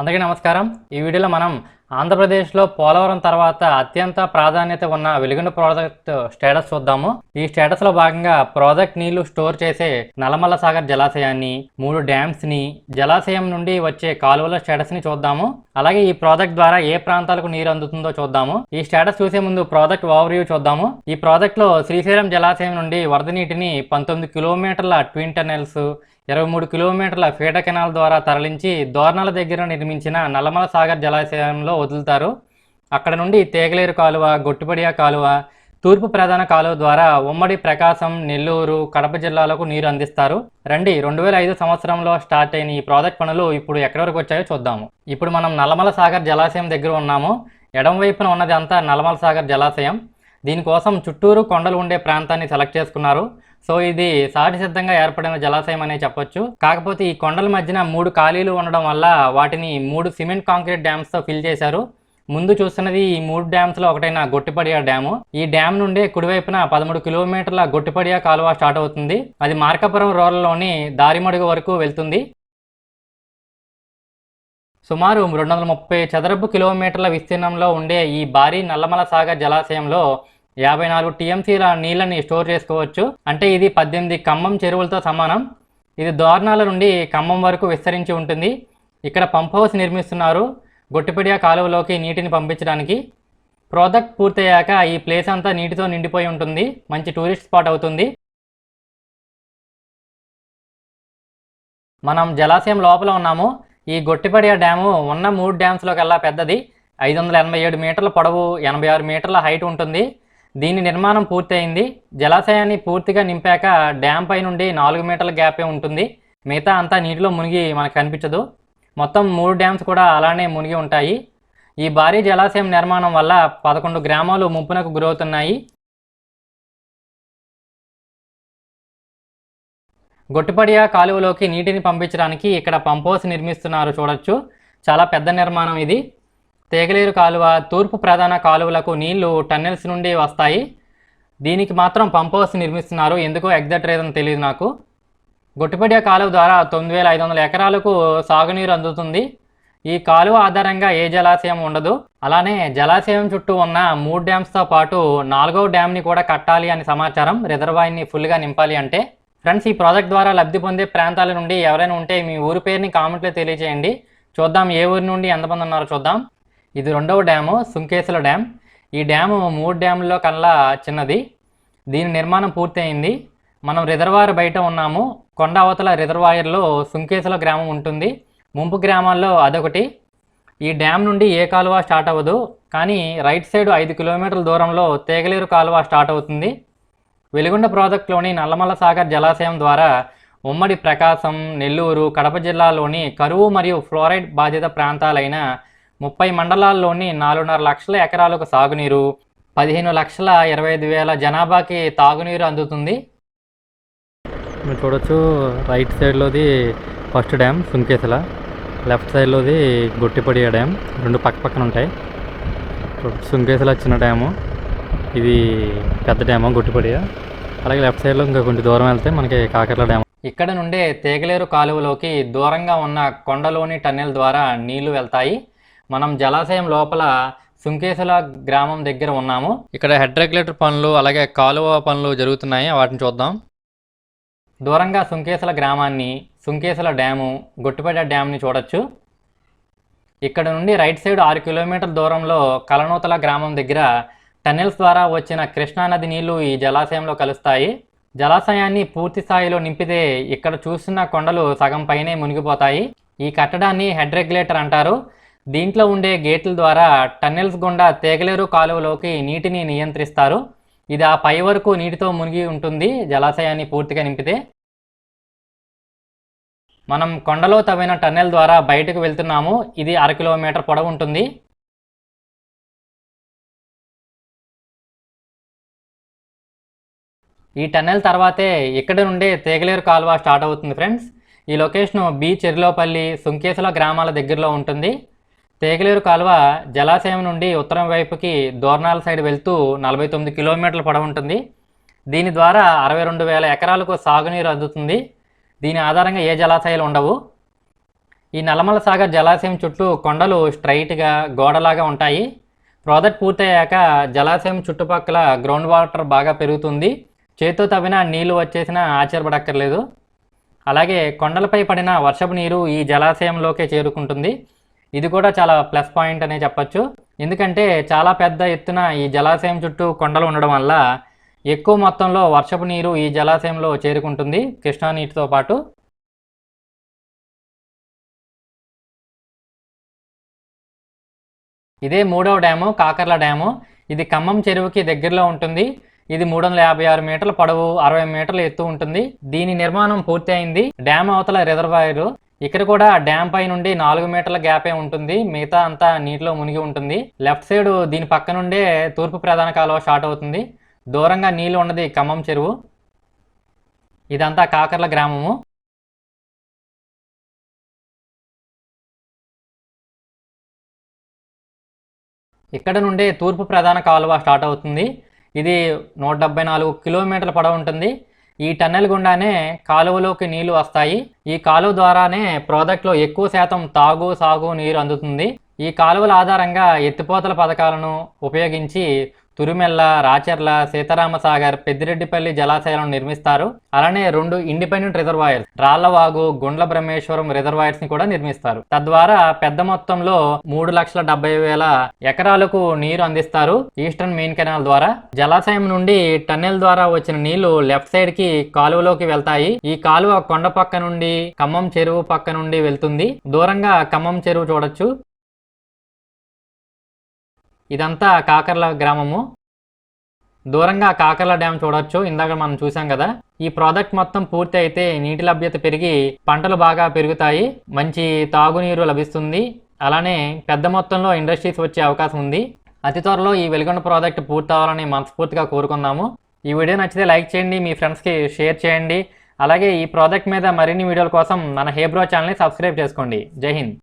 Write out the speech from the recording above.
అందరికీ నమస్కారం। ఈ వీడియోలో మనం ఆంధ్రప్రదేశ్లో పోలవరం తర్వాత అత్యంత ప్రాధాన్యత ఉన్న వెలుగొండ ప్రాజెక్ట్ స్టేటస్ చూద్దాము। ఈ స్టేటస్లో భాగంగా ప్రాజెక్ట్ నీళ్లు స్టోర్ చేసే నల్లమల్ల సాగర్ జలాశయాన్ని, 3 డ్యామ్స్ ని, జలాశయం నుండి వచ్చే కాలువల స్టేటస్ ని చూద్దాము। అలాగే ఈ ప్రాజెక్ట్ ద్వారా ఏ ప్రాంతాలకు నీరు అందుతుందో చూద్దాము। ఈ స్టేటస్ చూసే ముందు ప్రాజెక్ట్ ఓవర్వ్యూ చూద్దాము। ఈ ప్రాజెక్ట్ లో శ్రీశైలం జలాశయం నుండి వరద నీటిని 19 కిలోమీటర్ల ట్విన్ టనెల్స్, 23 కిలోమీటర్ల ఫీడ కెనాల్ ద్వారా తరలించి దోర్నాల దగ్గర నిర్మించిన నల్లమల సాగర్ జలాశయంలో వదులుతారు। అక్కడ నుండి తేగలేరు కాలువ, గొట్టిపడియా కాలువ, తూర్పు ప్రధాన కాలువ ద్వారా ఉమ్మడి ప్రకాశం, నెల్లూరు, కడప జిల్లాలకు నీరు అందిస్తారు। రండి 2005 సంవత్సరంలో స్టార్ట్ అయిన ఈ ప్రాజెక్ట్ పనులు ఇప్పుడు ఎక్కడి వరకు వచ్చాయో చూద్దాము। ఇప్పుడు మనం నల్లమల సాగర్ జలాశయం దగ్గర ఉన్నాము। ఎడమ వైపున ఉన్నది అంతా నల్లమల సాగర్ జలాశయం। దీనికోసం చుట్టూరు కొండలు ఉండే ప్రాంతాన్ని సెలెక్ట్ చేసుకున్నారు। సో ఇది సహజ సిద్ధంగా ఏర్పడిన జలాశయం అనే చెప్పొచ్చు। కాకపోతే ఈ కొండల మధ్యన 3 ఖాళీలు ఉండడం వల్ల వాటిని 3 సిమెంట్ కాంక్రీట్ డ్యామ్స్తో ఫిల్ చేశారు। ముందు చూస్తున్నది ఈ 3 డ్యామ్స్లో ఒకటైన గొట్టిపడియా డ్యాము। ఈ డ్యామ్ నుండి కుడివైపున 13 కిలోమీటర్ల గొట్టిపడియా కాలువ స్టార్ట్ అవుతుంది। అది మార్కాపురం రూరల్లోని దారిమడుగు వరకు వెళ్తుంది। సుమారు 230 చదరపు కిలోమీటర్ల విస్తీర్ణంలో ఉండే ఈ భారీ నల్లమల సాగర్ జలాశయంలో 54 టీఎంసీల నీళ్ళని స్టోర్ చేసుకోవచ్చు। అంటే ఇది 18 ఖమ్మం చెరువులతో సమానం। ఇది దోర్నాల నుండి ఖమ్మం వరకు విస్తరించి ఉంటుంది। ఇక్కడ పంప్ హౌస్ నిర్మిస్తున్నారు గొట్టిపడియా కాలువలోకి నీటిని పంపించడానికి। ప్రాజెక్ట్ పూర్తయ్యాక ఈ ప్లేస్ అంతా నీటితో నిండిపోయి ఉంటుంది, మంచి టూరిస్ట్ స్పాట్ అవుతుంది। మనం జలాశయం లోపల ఉన్నాము। ఈ గొట్టిపడియా డ్యాము ఉన్న 3 డ్యామ్స్లో కల్లా పెద్దది। 587 మీటర్ల పొడవు, 86 మీటర్ల హైట్ ఉంటుంది। దీని నిర్మాణం పూర్తి అయింది। జలాశయాన్ని పూర్తిగా నింపాక డ్యామ్ పై నుండి 4 మీటర్ల గ్యాపే ఉంటుంది, మిగతా అంతా నీటిలో మునిగి మనకు కనిపించదు। మొత్తం 3 డ్యామ్స్ కూడా అలానే మునిగి ఉంటాయి। ఈ భారీ జలాశయం నిర్మాణం వల్ల 11 గ్రామాలు ముంపునకు గురవుతున్నాయి। గొట్టిపడియా కాలువలోకి నీటిని పంపించడానికి ఇక్కడ పంప్ హౌస్ నిర్మిస్తున్నారు, చూడొచ్చు। చాలా పెద్ద నిర్మాణం ఇది। తేగలేరు కాలువ, తూర్పు ప్రధాన కాలువలకు నీళ్లు టన్నెల్స్ నుండి వస్తాయి। దీనికి మాత్రం పంప్ హౌస్ నిర్మిస్తున్నారు, ఎందుకో ఎగ్జాక్ట్ రీజన్ తెలియదు నాకు। గొట్టిపడియా కాలువ ద్వారా 9500 ఎకరాలకు సాగునీరు అందుతుంది। ఈ కాలువ ఆధారంగా ఏ జలాశయం ఉండదు। అలానే జలాశయం చుట్టూ ఉన్న 3 డ్యామ్స్తో పాటు 4వ డ్యామ్ని కూడా కట్టాలి అని సమాచారం, రిజర్వాయర్ని ఫుల్గా నింపాలి అంటే। ఫ్రెండ్స్, ఈ ప్రాజెక్ట్ ద్వారా లబ్ధి పొందే ప్రాంతాల నుండి ఎవరైనా ఉంటే మీ ఊరి పేరుని కామెంట్లో తెలియజేయండి, చూద్దాం ఏ ఊరి నుండి ఎంతమంది ఉన్నారో చూద్దాం। ఇది 2వ డ్యాము, సుంకేశ్వర డ్యామ్। ఈ డ్యాము 3 డ్యాముల్లో కల్లా చిన్నది। దీని నిర్మాణం పూర్తయింది। మనం రిజర్వాయర్ బయట ఉన్నాము। కొండ అవతల రిజర్వాయర్లో సుంకేశ్వర గ్రామం ఉంటుంది, ముంపు గ్రామాల్లో అదొకటి। ఈ డ్యామ్ నుండి ఏ కాలువ స్టార్ట్ అవ్వదు, కానీ రైట్ సైడ్ 5 కిలోమీటర్ల దూరంలో తేగలేరు కాలువ స్టార్ట్ అవుతుంది। వెలుగొండ ప్రాజెక్టులోని నల్లమల సాగర్ జలాశయం ద్వారా ఉమ్మడి ప్రకాశం, నెల్లూరు, కడప జిల్లాలోని కరువు మరియు ఫ్లోరైడ్ బాధిత ప్రాంతాలైన 30 మండలాల్లోని 4.5 లక్షల ఎకరాలకు సాగునీరు, 15,25,000 జనాభాకి తాగునీరు అందుతుంది। మీరు చూడొచ్చు, రైట్ సైడ్లోది ఫస్ట్ డ్యామ్ సుంకేశ్వర, లెఫ్ట్ సైడ్లోది గొట్టిపడియా డ్యామ్, 2 పక్క పక్కన ఉంటాయి। సుంకేశ్వర చిన్న డ్యాము, ఇది పెద్ద డ్యాము గొట్టిపడియా। అలాగే లెఫ్ట్ సైడ్లో ఇంకా కొంచెం దూరం వెళ్తే మనకి కాకర్ల డ్యామ్। ఇక్కడ నుండే తేగలేరు కాలువలోకి దూరంగా ఉన్న కొండలోని టన్నెల్ ద్వారా నీళ్లు వెళ్తాయి। మనం జలాశయం లోపల సుంకేశ్వర గ్రామం దగ్గర ఉన్నాము। ఇక్కడ హెడ్ రెగ్యులేటర్ పనులు, అలాగే కాలువ పనులు జరుగుతున్నాయి, వాటిని చూద్దాం। దూరంగా సుంకేశ్వర గ్రామాన్ని, సుంకేశ్వర డ్యాము, గొట్టిపడియా డ్యామ్ని చూడొచ్చు। ఇక్కడ నుండి రైట్ సైడ్ 6 కిలోమీటర్ల దూరంలో కలనూతల గ్రామం దగ్గర టన్నెల్స్ ద్వారా వచ్చిన కృష్ణానది నీళ్లు ఈ జలాశయంలో కలుస్తాయి। జలాశయాన్ని పూర్తి స్థాయిలో నింపితే ఇక్కడ చూస్తున్న కొండలు సగం పైనే మునిగిపోతాయి। ఈ కట్టడాన్ని హెడ్ రెగ్యులేటర్ అంటారు। దీంట్లో ఉండే గేట్ల ద్వారా టన్నెల్స్ గుండా తేగలేరు కాలువలోకి నీటిని నియంత్రిస్తారు। ఇది ఆ పై వరకు నీటితో మునిగి ఉంటుంది జలాశయాన్ని పూర్తిగా నింపితే। మనం కొండలో తవ్విన టన్నెల్ ద్వారా బయటకు వెళ్తున్నాము। ఇది 1/2 కిలోమీటర్ పొడవు ఉంటుంది। ఈ టన్నెల్ తర్వాతే ఇక్కడ నుండే తేగలేరు కాలువ స్టార్ట్ అవుతుంది ఫ్రెండ్స్। ఈ లొకేషన్ బి చెర్లోపల్లి, సుంకేశ్వర గ్రామాల దగ్గరలో ఉంటుంది। తేగలేరు కాలువ జలాశయం నుండి ఉత్తరం వైపుకి దోర్నాల సైడ్ వెళ్తూ 49 కిలోమీటర్ల పొడవు ఉంటుంది। దీని ద్వారా 62,000 ఎకరాలకు సాగునీరు అందుతుంది। దీని ఆధారంగా ఏ జలాశయాలు ఉండవు। ఈ నల్లమల సాగర్ జలాశయం చుట్టూ కొండలు స్ట్రైట్గా గోడలాగా ఉంటాయి. ప్రాజెక్ట్ పూర్తయ్యాక జలాశయం చుట్టుపక్కల గ్రౌండ్ వాటర్ బాగా పెరుగుతుంది. చేతితో తవ్వినా నీళ్లు వచ్చేసినా ఆశ్చర్యపడక్కర్లేదు. అలాగే కొండలపై పడిన వర్షపు నీరు ఈ జలాశయంలోకే చేరుకుంటుంది. ఇది కూడా చాలా ప్లస్ పాయింట్ అనే చెప్పచ్చు. ఎందుకంటే చాలా పెద్ద ఎత్తున ఈ జలాశయం చుట్టూ కొండలు ఉండడం వల్ల ఎక్కువ మొత్తంలో వర్షపు నీరు ఈ జలాశయంలో చేరుకుంటుంది కృష్ణా నీటితో పాటు. ఇదే మూడవ డ్యాము కాకర్ల డ్యాము. ఇది ఖమ్మం చెరువుకి దగ్గరలో ఉంటుంది. ఇది 356 మీటర్ల పొడవు, 60 మీటర్ల ఎత్తు ఉంటుంది. దీని నిర్మాణం పూర్తి అయింది. డ్యామ్ అవతల రిజర్వాయర్. ఇక్కడ కూడా డ్యామ్ పై నుండి 4 మీటర్ల గ్యాపే ఉంటుంది. మిగతా అంతా నీటిలో మునిగి ఉంటుంది. లెఫ్ట్ సైడ్ దీని పక్క నుండే తూర్పు ప్రధాన కాలువ స్టార్ట్ అవుతుంది. దూరంగా నీళ్లు ఉన్నది ఖమ్మం చెరువు. ఇదంతా కాకర్ల గ్రామము. ఇక్కడ నుండే తూర్పు ప్రధాన కాలువ స్టార్ట్ అవుతుంది. ఇది 174 కిలోమీటర్ల పొడవు ఉంటుంది. ఈ టన్నెల్ గుండానే కాలువలోకి నీళ్లు వస్తాయి. ఈ కాలువ ద్వారానే ప్రాజెక్టులో ఎక్కువ శాతం తాగు సాగు నీరు అందుతుంది. ఈ కాలువల ఆధారంగా ఎత్తిపోతల పథకాలను ఉపయోగించి తురిమెల్ల, రాచర్ల, సీతారామసాగర్, పెద్దిరెడ్డిపల్లి జలాశయాలను నిర్మిస్తారు. అలానే 2 independent reservoirs, Rallavagu, Gundla Brahmeshwaram reservoirs ని కూడా నిర్మిస్తారు. తద్వారా పెద్ద మొత్తంలో 3,70,000 ఎకరాలకు నీరు అందిస్తారు ఈస్టర్న్ మెయిన్ కెనాల్ ద్వారా. జలాశయం నుండి టన్నెల్ ద్వారా వచ్చిన నీళ్లు లెఫ్ట్ సైడ్ కి కాలువలోకి వెళ్తాయి. ఈ కాలువ కొండ పక్క నుండి ఖమ్మం చెరువు పక్క నుండి వెళ్తుంది. దూరంగా ఖమ్మం చెరువు చూడొచ్చు. ఇదంతా కాకర్ల గ్రామము. దూరంగా కాకర్ల డ్యామ్ చూడొచ్చు. ఇందాక మనం చూసాం కదా. ఈ ప్రాజెక్ట్ మొత్తం పూర్తి అయితే నీటి లభ్యత పెరిగి పంటలు బాగా పెరుగుతాయి, మంచి తాగునీరు లభిస్తుంది. అలానే పెద్ద మొత్తంలో ఇండస్ట్రీస్ వచ్చే అవకాశం ఉంది. అతి త్వరలో ఈ వెలిగొండ ప్రాజెక్ట్ పూర్తి అవ్వాలని మనస్ఫూర్తిగా కోరుకుందాము. ఈ వీడియో నచ్చితే లైక్ చేయండి, మీ ఫ్రెండ్స్కి షేర్ చేయండి. అలాగే ఈ ప్రాజెక్ట్ మీద మరిన్ని వీడియోల కోసం మన హేబ్రో ఛానల్ని సబ్స్క్రైబ్ చేసుకోండి. జై హింద్.